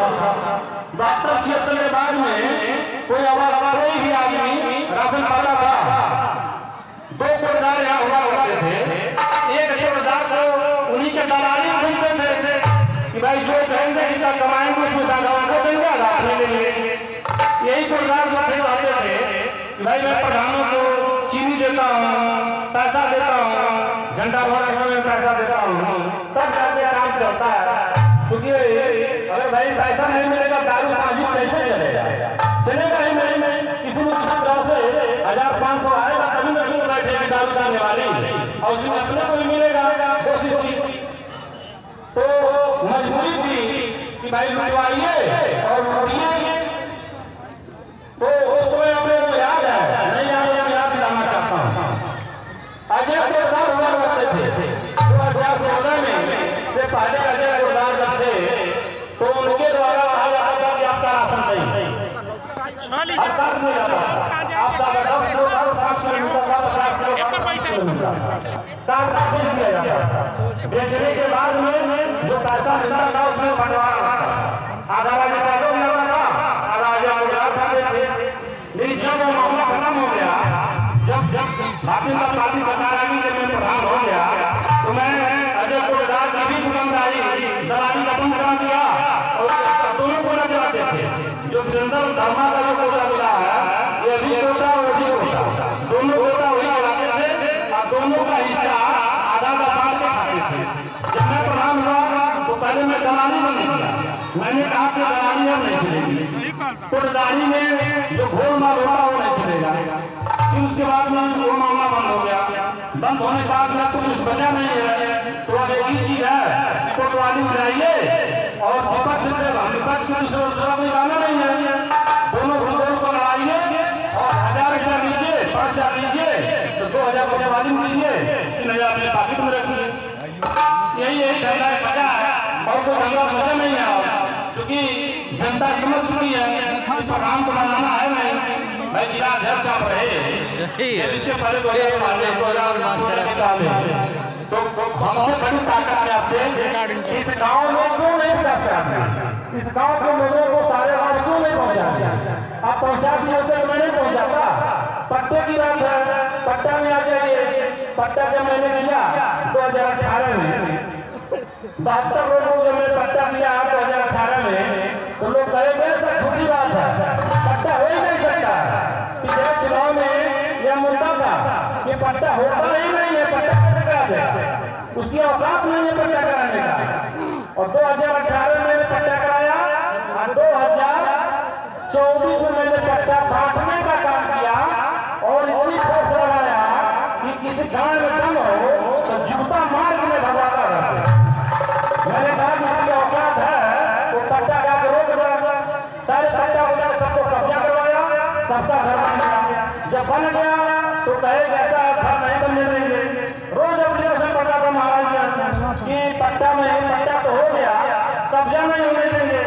72 76 के बाद में कोई कोई भी आदमी राशन पाता था। दो कोटदार यहाँ हुआ करते थे। एक कोटदार को उन्हीं के दलाली घूमते थे कि भाई जो कहेंगे जितना कमाएंगे उसमें ज्यादा उनको देंगे, आधा अपने लेंगे। यही कोटदार जो थे कहते थे कि भाई मैं प्रधानों को चीनी देता हूँ, पैसा देता हूँ, झंडा भर के समय में पैसा देता हूँ, सब जाके काम चलता है। क्योंकि अगर भाई पैसा नहीं मिलेगा दारू साजिश कैसे चलेगा? चलेगा ही नहीं। किसी न किसी तरह से 1500 आएगा तभी तो क्यों बैठेगी दारू पीने वाली, और उसमें अपने को भी मिलेगा कोशिश की। तो मजबूरी थी कि भाई लुटवाइए और लूटिए। तो उस समय अपने को याद है, नहीं याद दिलाना चाहता हूँ। अजय कोटदार हुआ करते थे 2016 में से पहले। अजय कोटदार जब थे तो उनके द्वारा कहा जाता था कि आपका राशन नहीं, बेचने के बाद में जो पैसा मिलता था उसमें बंटवारा आधा राजा साहब मिलता था, आधा राजा कोटदार खाते थे। लेकिन जब वो मामला खत्म हो गया, जब भारतीय जनता पार्टी सरकार आ गई, जब मैं प्रधान हो गया, तो मैं अजय कोटदार की भी दुकानदारी दलाली खत्म करा दिया और दोनों कोटा चलाते थे। जो वीरेंद्र धर्मा का जो कोटा मिला है, ये भी कोटा और भी कोटा, दोनों कोटा वही चलाते थे और दोनों का हिस्सा आधा का बांट के खाते थे। जब मैं प्रधान हुआ तो पहले मैं दलाली बंद किया। मैंने कहा कि दलाली अब नहीं चलेगी, कोटदारी में जो घोल माल होता वो नहीं चलेगा। फिर उसके बाद में वो मामला बंद हो गया। बंद होने के बाद में तो कुछ बचा नहीं है। तो अब एक ही चीज है, कोटवाली में जाइए और विपक्ष के दूसरा कोई गाना नहीं है, दोनों भूगोल को लड़ाइए और 1000 रुपया लीजिए, 5000 लीजिए तो 2000 कोटवाली में लीजिए, 3000 अपने पॉकेट में रखिए। यही धंधा बचा है और कोई धंधा बचा नहीं है, क्योंकि जनता समझ चुकी है प्रधान को बनाना है नहीं। भाई जिला अध्यक्ष आप रहे, इसके पहले तो हमसे बड़ी ताकत में आप थे। इस गांव में क्यों नहीं विकास कराते? इस गांव के लोगों को सारे बात क्यों नहीं पहुंचाते? आप पहुंचा दिए होते तो मैं नहीं पहुंचाता। पट्टे की बात है, पट्टा में आ जाइए। पट्टा जब मैंने किया 2018 में, 72 लोगों को जब मैंने पट्टा दिया 2018 में, तो लोग कहेंगे सब झूठी बात है, पट्टा हो ही नहीं सकता। पिछले चुनाव में यह मुद्दा था कि पट्टा होता ही नहीं है, पट्टा कैसे करा दे? उसकी औकात नहीं है पट्टा कराने का। और 2018 में पट्टा कराया और 2024 में मैंने पट्टा बांटने का काम किया और इतनी फोर्स लगाया कि किसी गांव में दम हो तो जूता मार के मैं भगवाता रहता। मैंने कहा कि इसकी औकात है वो पट्टा का रोक दो। सारे पट्टा वगैरह सबको कब्जा करवाया, सबका घर बन गया। जब बन गया तो कहे ऐसा घर नहीं बनने देंगे। रोज एप्लीकेशन पट्टा का महाराज कि पट्टा में पट्टा तो हो गया, कब्जा नहीं होने देंगे।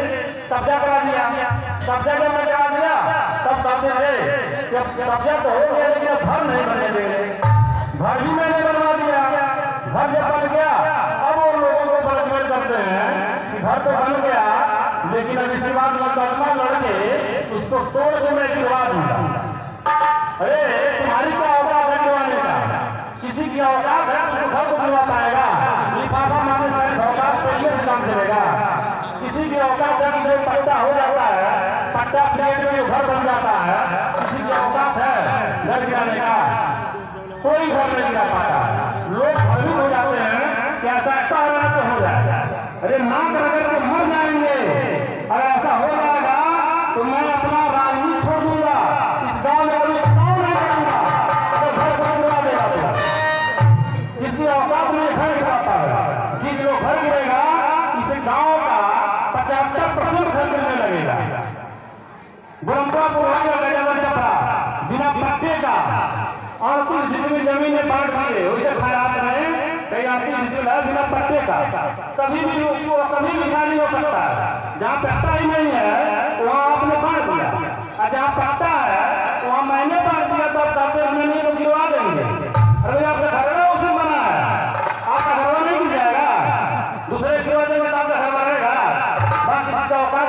कब्जा करा दिया। कब्जा जब मैं करा दिया तब कहते थे कब्जा तो हो गया लेकिन घर नहीं बनने देंगे। घर भी मैंने बनवा दिया। घर जब बन गया अब वो लोगों को बलकमेल करते हैं कि घर तो बन गया लेकिन अब इसके बाद मुकदमा लड़के उसको तोड़ के मैं गिरवा दूंगा। अरे तुम्हारी क्या औकात है गिरवाने का? किसी की औकात है तो घर को गिरवा पाएगा? लिफाफा मारने से औकात पहले से काम चलेगा। किसी की औकात है कि जो पट्टा हो जाता है, पट्टा प्लेट में जो घर बन जाता है, किसी की औकात है घर गिराने का? कोई घर नहीं गिरा पाता। लोग भ्रमित हो जाते हैं कि ऐसा तो हो जाएगा। अरे नाक रगड़ के मर जाएंगे। अगर ऐसा हो जाएगा तो मैं अपना राजनीति छोड़ दूंगा, इस गांव में कोई चुनाव नहीं करूंगा तो घर को गिरा देगा। इसकी औकात में घर गिराता है। जिस जो घर गिरेगा इस गांव का 75% घर गिरने लगेगा। बुरमपुरा चपड़ा बिना पट्टे का 38 जितनी जमीन बांट दिए उसे खराब रहे। कहीं 38 जितनी है बिना पट्टे का, कभी भी खाली हो सकता है। जहाँ पट्टा ही नहीं है वहाँ आपने बांट दिया, और जहाँ पट्टा है वहाँ मैंने बांट दिया तो कहते नहीं तो गिरवा देंगे। अरे आपका घर उसे बना है, आपका घर नहीं गिर जाएगा, दूसरे गिरवा देंगे तो आपका घर बनेगा। बाकी औकात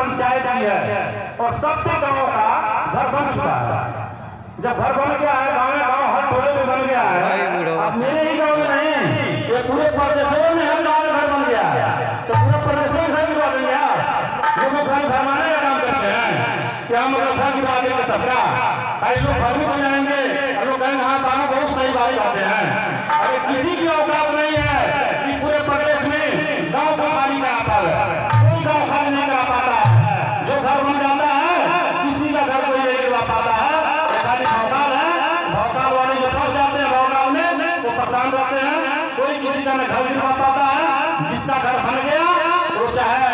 पंचायत की है और सब पे गाँव का घर बन चुका है। जब घर बन गया है, गाँव में गाँव हर टोले में बन गया है। अब मेरे ही गाँव में नहीं, ये पूरे प्रदेशों में हर गाँव में घर बन गया है। तो पूरे प्रदेशों में घर गिरवा देंगे आप। लोग घर घरवाने का काम करते हैं कि हम लोग घर गिरवा देंगे सबका। कई लोग भ्रमित हो जाएंगे, लोग कहेंगे हाँ बाबा बहुत सही बात कहते हैं। अरे किसी की औकात नहीं है कि पूरे प्रदेश में गाँव को खाली करा पाए। कोई गाँव खाली नहीं करा पाता है। जो घर बन जाता है किसी का घर कोई नहीं गिरवा पाता है। खाली भौकाल है, भौकाल वाले जो फंस जाते हैं भौकाल में वो परेशान रहते हैं। कोई किसी का न घर गिरवा पाता है। जिसका घर बन गया वो चाहे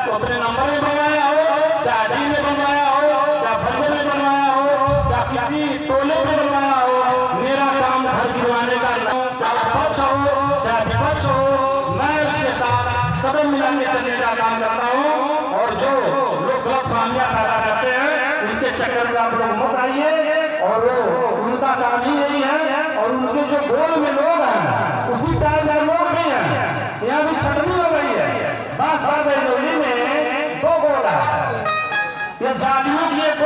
तो अपने नंबर में बनवाया हो, चाहे डी में बनवाया हो, चाहे भल्ले में बनवाया हो, चाहे किसी टोले में बनवाया हो। मेरा काम घर गिरवाने का, चाहे पक्ष हो चाहे विपक्ष हो, मैं उसके साथ कदम मिला के चलने का काम करता हूँ। और जो लोग गलत फहमियां पैदा करते हैं उनके चक्कर में आप लोग मत आइए। और उनका काम ही यही है और उनके जो गोल में लोग हैं उसी टाइम में लोग भी हैं। यहाँ भी छटनी हो गई है। बांस बांध में 2 गोल है। ये जातियों की एक